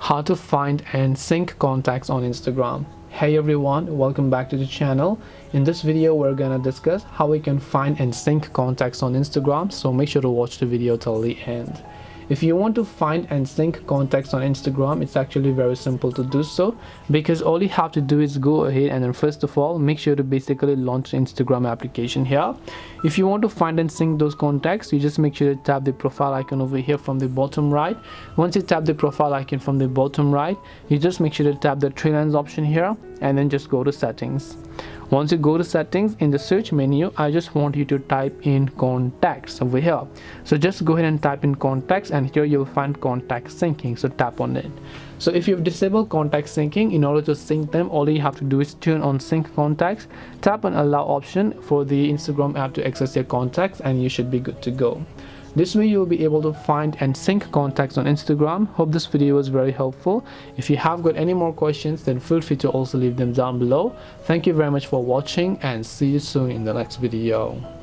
how to find and sync contacts on Instagram. Hey everyone, welcome back to the channel. In this video we're gonna discuss how we can find and sync contacts on Instagram, so make sure to watch the video till the end. If you want to find and sync contacts on Instagram, it's actually very simple to do so, because all you have to do is go ahead and then first of all make sure to basically launch the Instagram application here. If you want to find and sync those contacts, you just make sure to tap the profile icon over here from the bottom right. Once you tap the profile icon from the bottom right, you just make sure to tap the three lines option here and then just go to settings. Once you go to settings, in the search menu I just want you to type in contacts over here. So just go ahead and type in contacts, and here you'll find contact syncing, so tap on it. So if you've disabled contact syncing, in order to sync them, all you have to do is turn on sync contacts, tap on allow option for the Instagram app to access your contacts, and you should be good to go. This way you'll be able to find and sync contacts on Instagram. Hope this video was very helpful. If you have got any more questions, then feel free to also leave them down below. Thank you very much for watching, and see you soon in the next video.